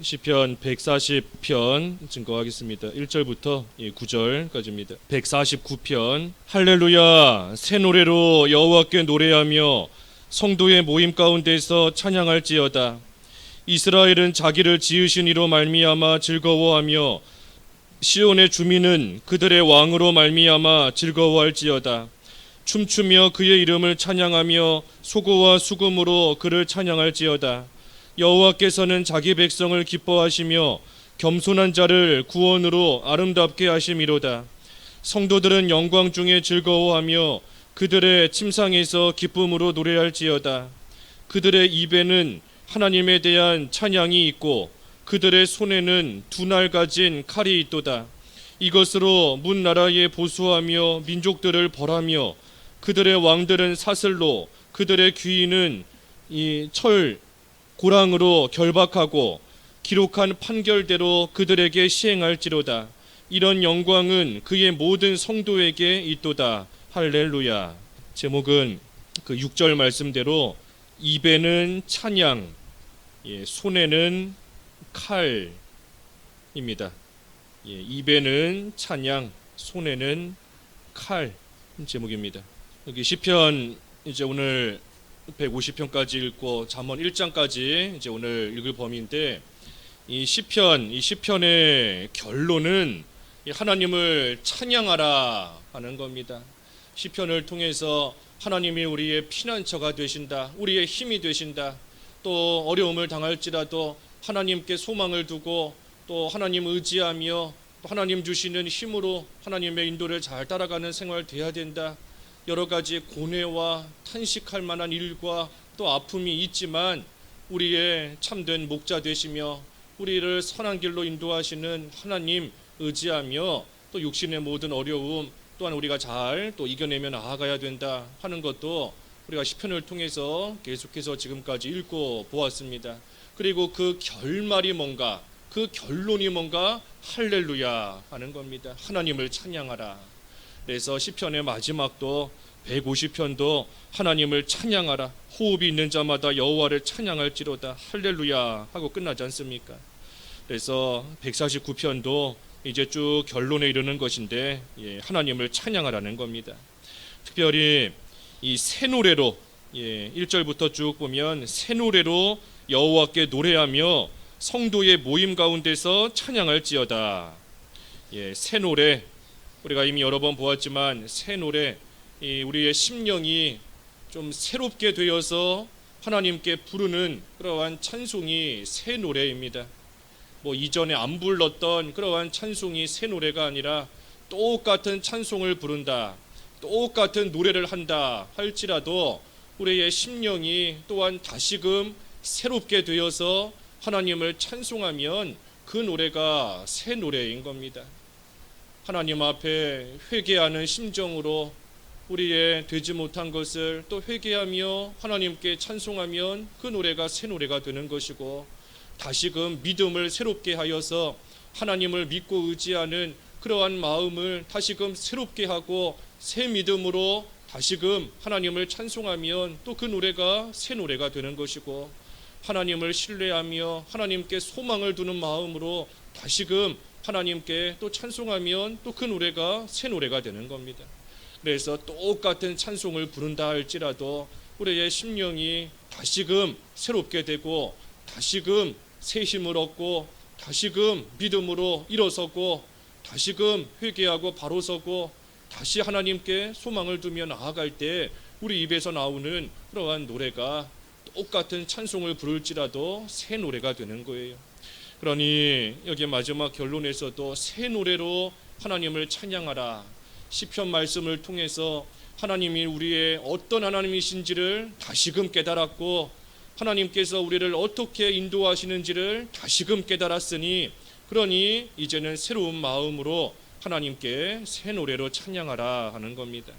시편 140편 증거하겠습니다. 1절부터 9절까지입니다. 149편. 할렐루야, 새 노래로 여호와께 노래하며 성도의 모임 가운데서 찬양할지어다. 이스라엘은 자기를 지으신 이로 말미암아 즐거워하며 시온의 주민은 그들의 왕으로 말미암아 즐거워할지어다. 춤추며 그의 이름을 찬양하며 소고와 수금으로 그를 찬양할지어다. 여호와께서는 자기 백성을 기뻐하시며 겸손한 자를 구원으로 아름답게 하심이로다. 성도들은 영광 중에 즐거워하며 그들의 침상에서 기쁨으로 노래할지어다. 그들의 입에는 하나님에 대한 찬양이 있고 그들의 손에는 두 날 가진 칼이 있도다. 이것으로 문 나라에 보수하며 민족들을 벌하며 그들의 왕들은 사슬로 그들의 귀인은 이 철 고랑으로 결박하고 기록한 판결대로 그들에게 시행할지로다. 이런 영광은 그의 모든 성도에게 있도다. 할렐루야. 제목은 그 6절 말씀대로 입에는 찬양, 손에는 칼입니다. 입에는 찬양, 손에는 칼 제목입니다. 여기 시편 이제 오늘 150편까지 읽고 잠언 1장까지 이제 오늘 읽을 범위인데 이 시편의 결론은 하나님을 찬양하라 하는 겁니다. 시편을 통해서 하나님이 우리의 피난처가 되신다, 우리의 힘이 되신다. 또 어려움을 당할지라도 하나님께 소망을 두고 또 하나님 의지하며 또 하나님 주시는 힘으로 하나님의 인도를 잘 따라가는 생활 돼야 된다. 여러 가지 고뇌와 탄식할 만한 일과 또 아픔이 있지만 우리의 참된 목자 되시며 우리를 선한 길로 인도하시는 하나님 의지하며 또 육신의 모든 어려움 또한 우리가 잘 또 이겨내며 나아가야 된다 하는 것도 우리가 시편을 통해서 계속해서 지금까지 읽고 보았습니다. 그리고 그 결말이 뭔가, 그 결론이 뭔가, 할렐루야 하는 겁니다. 하나님을 찬양하라. 그래서 시편의 마지막도 150편도 하나님을 찬양하라. 호흡이 있는 자마다 여호와를 찬양할지로다. 할렐루야 하고 끝나지 않습니까? 그래서 149편도 이제 쭉 결론에 이르는 것인데 하나님을 찬양하라는 겁니다. 특별히 이 새 노래로 1절부터 쭉 보면 새 노래로 여호와께 노래하며 성도의 모임 가운데서 찬양할지어다. 새 노래, 우리가 이미 여러 번 보았지만 새 노래, 우리의 심령이 좀 새롭게 되어서 하나님께 부르는 그러한 찬송이 새 노래입니다. 뭐 이전에 안 불렀던 그러한 찬송이 새 노래가 아니라 똑같은 찬송을 부른다, 똑같은 노래를 한다 할지라도 우리의 심령이 또한 다시금 새롭게 되어서 하나님을 찬송하면 그 노래가 새 노래인 겁니다. 하나님 앞에 회개하는 심정으로 우리의 되지 못한 것을 또 회개하며 하나님께 찬송하면 그 노래가 새 노래가 되는 것이고, 다시금 믿음을 새롭게 하여서 하나님을 믿고 의지하는 그러한 마음을 다시금 새롭게 하고 새 믿음으로 다시금 하나님을 찬송하면 또 그 노래가 새 노래가 되는 것이고, 하나님을 신뢰하며 하나님께 소망을 두는 마음으로 다시금 하나님께 또 찬송하면 또 그 노래가 새 노래가 되는 겁니다. 그래서 똑같은 찬송을 부른다 할지라도 우리의 심령이 다시금 새롭게 되고 다시금 새 힘을 얻고 다시금 믿음으로 일어서고 다시금 회개하고 바로 서고 다시 하나님께 소망을 두며 나아갈 때 우리 입에서 나오는 그러한 노래가 똑같은 찬송을 부를지라도 새 노래가 되는 거예요. 그러니 여기 마지막 결론에서도 새 노래로 하나님을 찬양하라. 시편 말씀을 통해서 하나님이 우리의 어떤 하나님이신지를 다시금 깨달았고 하나님께서 우리를 어떻게 인도하시는지를 다시금 깨달았으니, 그러니 이제는 새로운 마음으로 하나님께 새 노래로 찬양하라 하는 겁니다.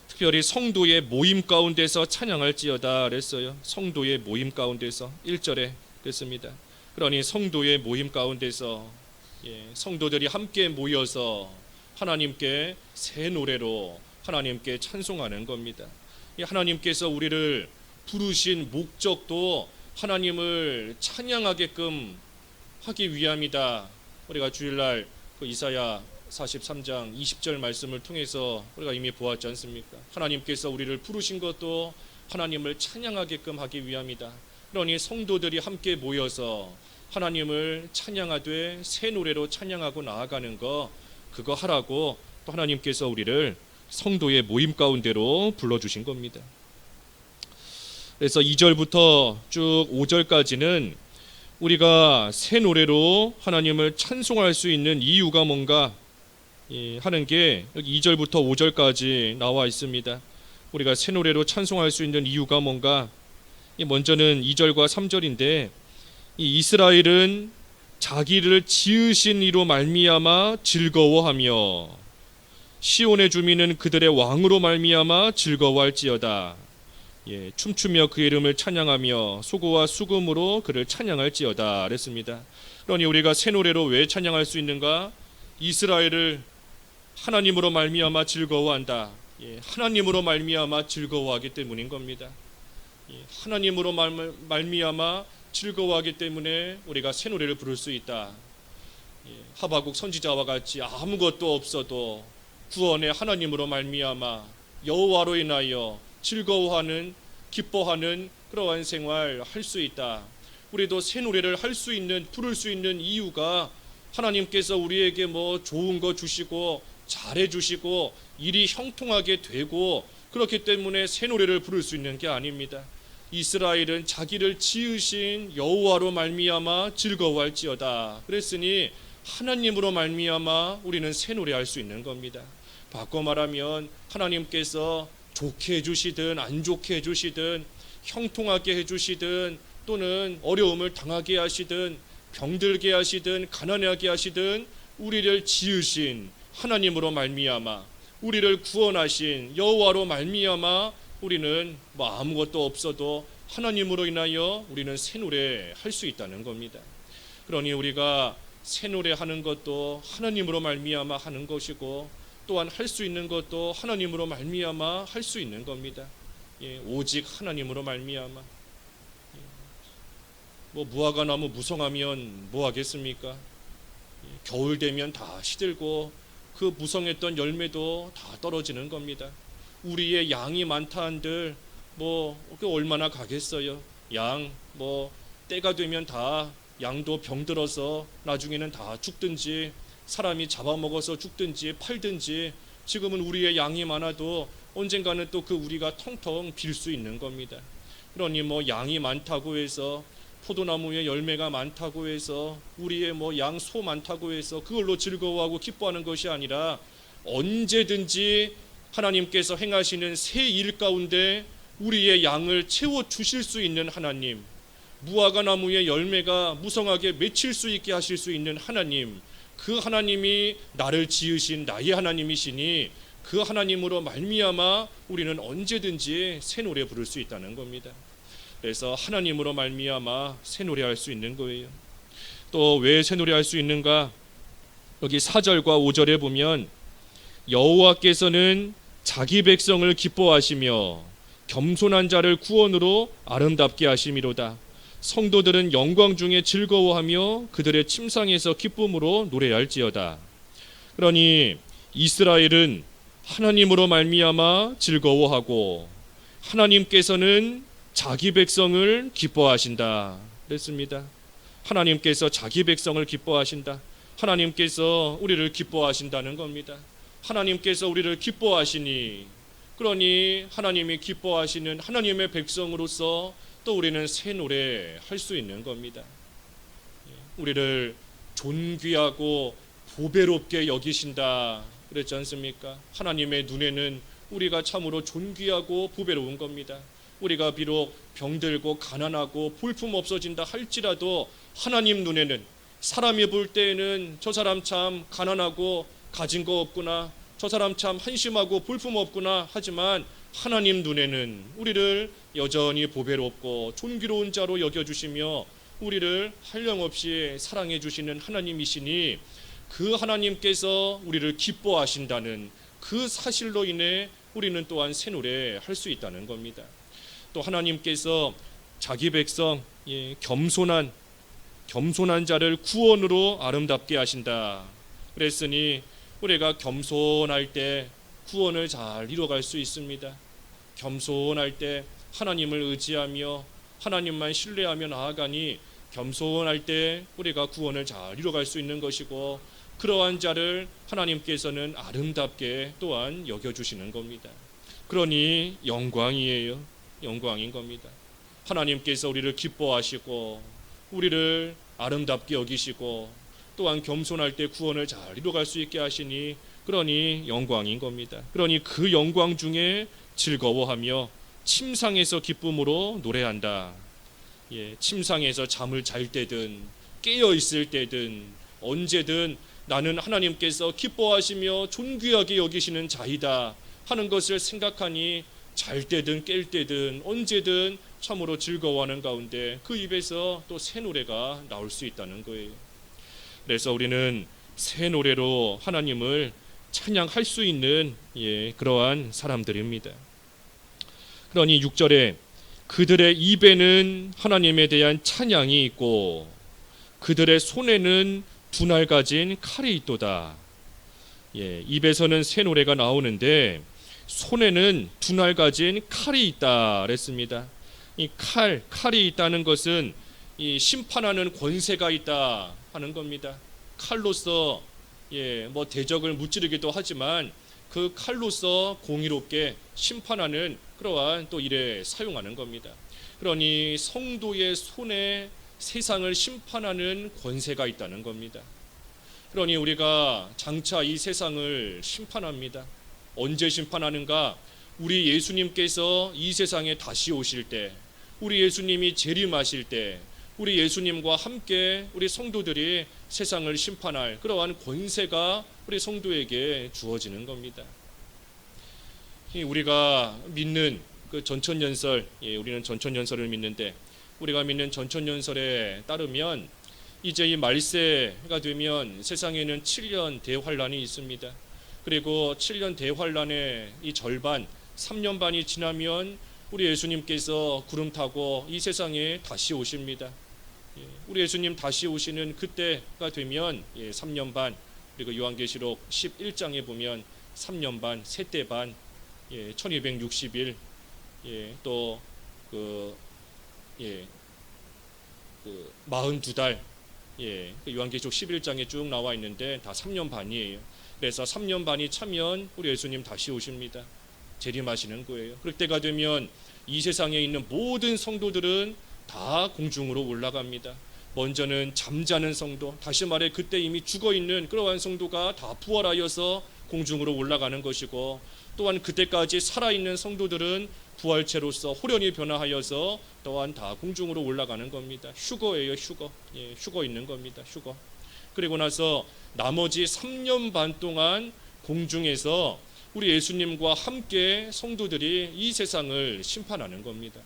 특별히 성도의 모임 가운데서 찬양할지어다 그랬어요. 성도의 모임 가운데서 1절에 그랬습니다. 그러니 성도의 모임 가운데서 성도들이 함께 모여서 하나님께 새 노래로 하나님께 찬송하는 겁니다. 하나님께서 우리를 부르신 목적도 하나님을 찬양하게끔 하기 위함이다. 우리가 주일날 그 이사야 43장 20절 말씀을 통해서 우리가 이미 보았지 않습니까? 하나님께서 우리를 부르신 것도 하나님을 찬양하게끔 하기 위함이다. 그러니 성도들이 함께 모여서 하나님을 찬양하되 새 노래로 찬양하고 나아가는 거, 그거 하라고 또 하나님께서 우리를 성도의 모임 가운데로 불러주신 겁니다. 그래서 2절부터 쭉 5절까지는 우리가 새 노래로 하나님을 찬송할 수 있는 이유가 뭔가 하는 게 여기 2절부터 5절까지 나와 있습니다. 우리가 새 노래로 찬송할 수 있는 이유가 뭔가? 먼저는 2절과 3절인데, 이 이스라엘은 자기를 지으신 이로 말미암아 즐거워하며 시온의 주민은 그들의 왕으로 말미암아 즐거워할지어다. 춤추며 그 이름을 찬양하며 소고와 수금으로 그를 찬양할지어다 그랬습니다. 그러니 우리가 새 노래로 왜 찬양할 수 있는가? 이스라엘을 하나님으로 말미암아 즐거워한다. 하나님으로 말미암아 즐거워하기 때문인 겁니다. 하나님으로 말미암아 즐거워하기 때문에 우리가 새 노래를 부를 수 있다. 하박국 선지자와 같이 아무것도 없어도 구원의 하나님으로 말미암아 여호와로 인하여 즐거워하는, 기뻐하는 그러한 생활 할 수 있다. 우리도 새 노래를 할 수 있는, 부를 수 있는 이유가 하나님께서 우리에게 뭐 좋은 거 주시고 잘해 주시고 일이 형통하게 되고 그렇기 때문에 새 노래를 부를 수 있는 게 아닙니다. 이스라엘은 자기를 지으신 여호와로 말미암아 즐거워할지어다. 그랬으니 하나님으로 말미암아 우리는 새 노래할 수 있는 겁니다. 바꿔 말하면 하나님께서 좋게 해주시든 안 좋게 해주시든 형통하게 해주시든 또는 어려움을 당하게 하시든 병들게 하시든 가난하게 하시든 우리를 지으신 하나님으로 말미암아 우리를 구원하신 여호와로 말미암아 우리는 뭐 아무것도 없어도 하나님으로 인하여 우리는 새 노래 할 수 있다는 겁니다. 그러니 우리가 새 노래 하는 것도 하나님으로 말미암아 하는 것이고 또한 할 수 있는 것도 하나님으로 말미암아 할 수 있는 겁니다. 오직 하나님으로 말미암아. 뭐 무화과 나무 무성하면 뭐 하겠습니까? 겨울 되면 다 시들고 그 무성했던 열매도 다 떨어지는 겁니다. 우리의 양이 많다 한들 뭐 얼마나 가겠어요? 양 뭐 때가 되면 다 양도 병들어서 나중에는 다 죽든지 사람이 잡아먹어서 죽든지 팔든지 지금은 우리의 양이 많아도 언젠가는 또 그 우리가 텅텅 빌 수 있는 겁니다. 그러니 뭐 양이 많다고 해서 포도나무에 열매가 많다고 해서 우리의 뭐 양 소 많다고 해서 그걸로 즐거워하고 기뻐하는 것이 아니라 언제든지 하나님께서 행하시는 새 일 가운데 우리의 양을 채워 주실 수 있는 하나님, 무화과 나무의 열매가 무성하게 맺힐 수 있게 하실 수 있는 하나님, 그 하나님이 나를 지으신 나의 하나님이시니 그 하나님으로 말미암아 우리는 언제든지 새 노래 부를 수 있다는 겁니다. 그래서 하나님으로 말미암아 새 노래할 수 있는 거예요. 또 왜 새 노래할 수 있는가? 여기 4절과 5절에 보면 여호와께서는 자기 백성을 기뻐하시며 겸손한 자를 구원으로 아름답게 하심이로다. 성도들은 영광 중에 즐거워하며 그들의 침상에서 기쁨으로 노래할지어다. 그러니 이스라엘은 하나님으로 말미암아 즐거워하고 하나님께서는 자기 백성을 기뻐하신다 그랬습니다. 하나님께서 자기 백성을 기뻐하신다. 하나님께서 우리를 기뻐하신다는 겁니다. 하나님께서 우리를 기뻐하시니 그러니 하나님이 기뻐하시는 하나님의 백성으로서 또 우리는 새 노래 할 수 있는 겁니다. 우리를 존귀하고 보배롭게 여기신다 그랬지 않습니까? 하나님의 눈에는 우리가 참으로 존귀하고 보배로운 겁니다. 우리가 비록 병들고 가난하고 볼품 없어진다 할지라도 하나님 눈에는 사람이 볼 때에는 저 사람 참 가난하고 가진 거 없구나, 저 사람 참 한심하고 볼품 없구나 하지만 하나님 눈에는 우리를 여전히 보배롭고 존귀로운 자로 여겨주시며 우리를 한량없이 사랑해 주시는 하나님이시니 그 하나님께서 우리를 기뻐하신다는 그 사실로 인해 우리는 또한 새 노래 할 수 있다는 겁니다. 또 하나님께서 자기 백성 겸손한 자를 구원으로 아름답게 하신다. 그랬으니 우리가 겸손할 때 구원을 잘 이뤄갈 수 있습니다. 겸손할 때 하나님을 의지하며 하나님만 신뢰하며 나아가니 겸손할 때 우리가 구원을 잘 이뤄갈 수 있는 것이고, 그러한 자를 하나님께서는 아름답게 또한 여겨주시는 겁니다. 그러니 영광이에요. 영광인 겁니다. 하나님께서 우리를 기뻐하시고 우리를 아름답게 여기시고 또한 겸손할 때 구원을 잘 이뤄갈 수 있게 하시니, 그러니 영광인 겁니다. 그러니 그 영광 중에 즐거워하며 침상에서 기쁨으로 노래한다. 침상에서 잠을 잘 때든 깨어 있을 때든 언제든 나는 하나님께서 기뻐하시며 존귀하게 여기시는 자이다 하는 것을 생각하니 잘 때든 깰 때든 언제든 참으로 즐거워하는 가운데 그 입에서 또 새 노래가 나올 수 있다는 거예요. 그래서 우리는 새 노래로 하나님을 찬양할 수 있는 그러한 사람들입니다. 그러니 6절에 그들의 입에는 하나님에 대한 찬양이 있고 그들의 손에는 두날 가진 칼이 있도다. 입에서는 새 노래가 나오는데 손에는 두날 가진 칼이 있다 그랬습니다. 이 칼이 있다는 것은 이 심판하는 권세가 있다 하는 겁니다. 칼로서 뭐 대적을 무찌르기도 하지만 그 칼로서 공의롭게 심판하는 그러한 또 일에 사용하는 겁니다. 그러니 성도의 손에 세상을 심판하는 권세가 있다는 겁니다. 그러니 우리가 장차 이 세상을 심판합니다. 언제 심판하는가? 우리 예수님께서 이 세상에 다시 오실 때, 우리 예수님이 재림하실 때, 우리 예수님과 함께 우리 성도들이 세상을 심판할 그러한 권세가 우리 성도에게 주어지는 겁니다. 우리가 믿는 그 전천연설, 우리는 전천연설을 믿는데 우리가 믿는 전천연설에 따르면 이제 이 말세가 되면 세상에는 7년 대환란이 있습니다. 그리고 7년 대환란의 이 절반, 3년 반이 지나면 우리 예수님께서 구름 타고 이 세상에 다시 오십니다. 우리 예수님 다시 오시는 그때가 되면 3년 반, 그리고 요한계시록 11장에 보면 3년 반, 세대 반, 1260일, 또 그 42달, 요한계시록 11장에 쭉 나와 있는데 다 3년 반이에요. 그래서 3년 반이 차면 우리 예수님 다시 오십니다. 재림하시는 거예요. 그럴 때가 되면 이 세상에 있는 모든 성도들은 다 공중으로 올라갑니다. 먼저는 잠자는 성도, 다시 말해 그때 이미 죽어있는 그러한 성도가 다 부활하여서 공중으로 올라가는 것이고, 또한 그때까지 살아있는 성도들은 부활체로서 호련히 변화하여서 또한 다 공중으로 올라가는 겁니다. 휴거예요. 휴거 있는 겁니다. 휴거. 그리고 나서 나머지 3년 반 동안 공중에서 우리 예수님과 함께 성도들이 이 세상을 심판하는 겁니다.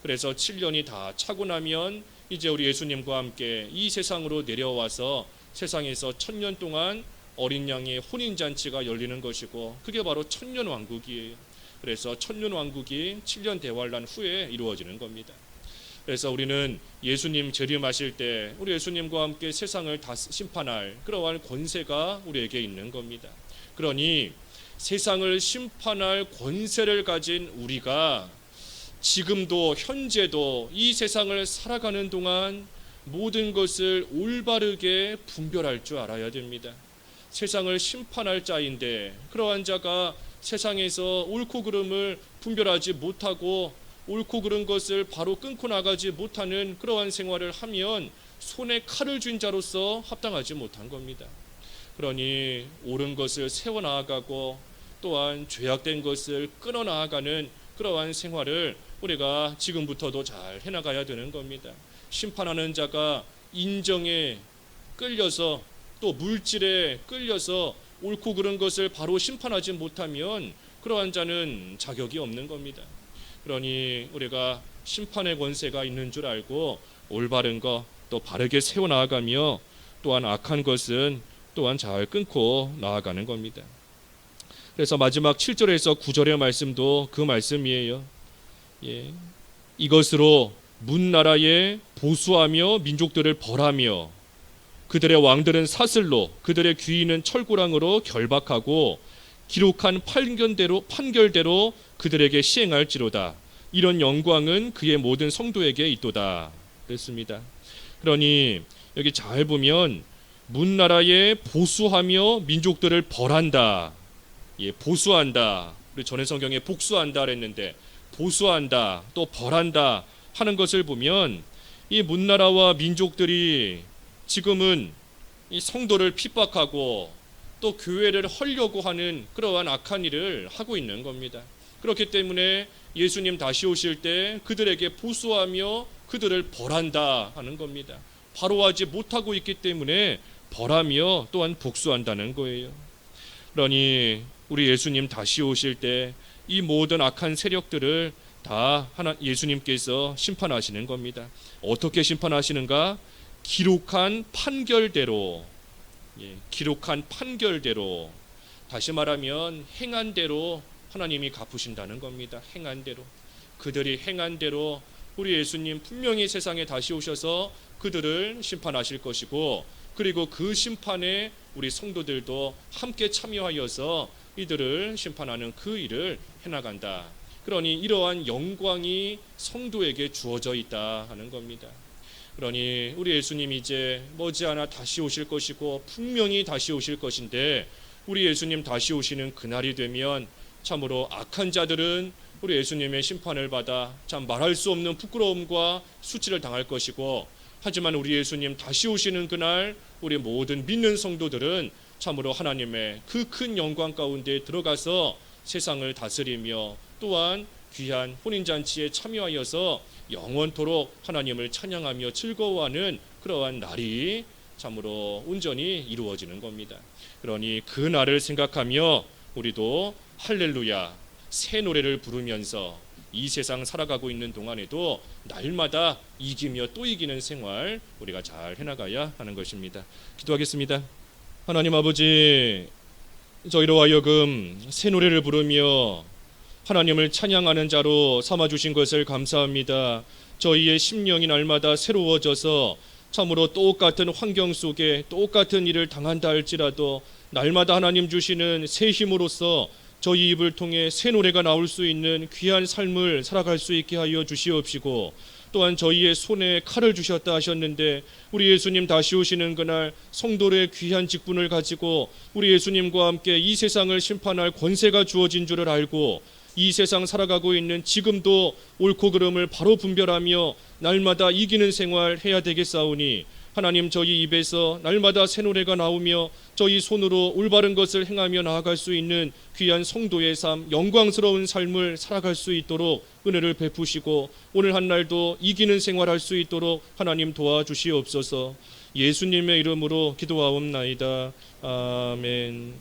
그래서 7년이 다 차고 나면 이제 우리 예수님과 함께 이 세상으로 내려와서 세상에서 1000년 동안 어린 양의 혼인잔치가 열리는 것이고, 그게 바로 천년왕국이에요. 그래서 천년왕국이 7년 대환란 후에 이루어지는 겁니다. 그래서 우리는 예수님 재림하실 때 우리 예수님과 함께 세상을 다 심판할 그러한 권세가 우리에게 있는 겁니다. 그러니 세상을 심판할 권세를 가진 우리가 지금도 현재도 이 세상을 살아가는 동안 모든 것을 올바르게 분별할 줄 알아야 됩니다. 세상을 심판할 자인데 그러한 자가 세상에서 옳고 그름을 분별하지 못하고 옳고 그른 것을 바로 끊고 나가지 못하는 그러한 생활을 하면 손에 칼을 쥔 자로서 합당하지 못한 겁니다. 그러니 옳은 것을 세워나가고 또한 죄악된 것을 끊어나가는 그러한 생활을 우리가 지금부터도 잘 해나가야 되는 겁니다. 심판하는 자가 인정에 끌려서 또 물질에 끌려서 옳고 그른 것을 바로 심판하지 못하면 그러한 자는 자격이 없는 겁니다. 그러니 우리가 심판의 권세가 있는 줄 알고 올바른 것 또 바르게 세워나가며 또한 악한 것은 또한 잘 끊고 나아가는 겁니다. 그래서 마지막 7절에서 9절의 말씀도 그 말씀이에요. 이것으로 문나라에 보수하며 민족들을 벌하며 그들의 왕들은 사슬로 그들의 귀인은 철구랑으로 결박하고 기록한 판결대로 그들에게 시행할지로다. 이런 영광은 그의 모든 성도에게 있도다. 그랬습니다. 그러니 여기 잘 보면 문나라에 보수하며 민족들을 벌한다. 예, 보수한다. 우리 전에 성경에 복수한다 그랬는데 보수한다 또 벌한다 하는 것을 보면 이 문나라와 민족들이 지금은 이 성도를 핍박하고 또 교회를 헐려고 하는 그러한 악한 일을 하고 있는 겁니다. 그렇기 때문에 예수님 다시 오실 때 그들에게 보수하며 그들을 벌한다 하는 겁니다. 바로 하지 못하고 있기 때문에 벌하며 또한 복수한다는 거예요. 그러니 우리 예수님 다시 오실 때 이 모든 악한 세력들을 다 예수님께서 심판하시는 겁니다. 어떻게 심판하시는가? 기록한 판결대로, 기록한 판결대로, 다시 말하면 행한 대로 하나님이 갚으신다는 겁니다. 행한 대로. 그들이 행한 대로 우리 예수님 분명히 세상에 다시 오셔서 그들을 심판하실 것이고, 그리고 그 심판에 우리 성도들도 함께 참여하여서 이들을 심판하는 그 일을 해나간다. 그러니 이러한 영광이 성도에게 주어져 있다 하는 겁니다. 그러니 우리 예수님이 이제 머지않아 다시 오실 것이고 분명히 다시 오실 것인데, 우리 예수님 다시 오시는 그날이 되면 참으로 악한 자들은 우리 예수님의 심판을 받아 참 말할 수 없는 부끄러움과 수치를 당할 것이고, 하지만 우리 예수님 다시 오시는 그날 우리 모든 믿는 성도들은 참으로 하나님의 그 큰 영광 가운데 들어가서 세상을 다스리며 또한 귀한 혼인잔치에 참여하여서 영원토록 하나님을 찬양하며 즐거워하는 그러한 날이 참으로 온전히 이루어지는 겁니다. 그러니 그 날을 생각하며 우리도 할렐루야 새 노래를 부르면서 이 세상 살아가고 있는 동안에도 날마다 이기며 또 이기는 생활 우리가 잘 해나가야 하는 것입니다. 기도하겠습니다. 하나님 아버지, 저희로 하여금 새 노래를 부르며 하나님을 찬양하는 자로 삼아주신 것을 감사합니다. 저희의 심령이 날마다 새로워져서 참으로 똑같은 환경 속에 똑같은 일을 당한다 할지라도 날마다 하나님 주시는 새 힘으로써 저희 입을 통해 새 노래가 나올 수 있는 귀한 삶을 살아갈 수 있게 하여 주시옵시고, 또한 저희의 손에 칼을 주셨다 하셨는데 우리 예수님 다시 오시는 그날 성도의 귀한 직분을 가지고 우리 예수님과 함께 이 세상을 심판할 권세가 주어진 줄을 알고 이 세상 살아가고 있는 지금도 옳고 그름을 바로 분별하며 날마다 이기는 생활 해야 되겠사오니, 하나님 저희 입에서 날마다 새 노래가 나오며 저희 손으로 올바른 것을 행하며 나아갈 수 있는 귀한 성도의 삶, 영광스러운 삶을 살아갈 수 있도록 은혜를 베푸시고 오늘 한 날도 이기는 생활할 수 있도록 하나님 도와주시옵소서. 예수님의 이름으로 기도하옵나이다. 아멘.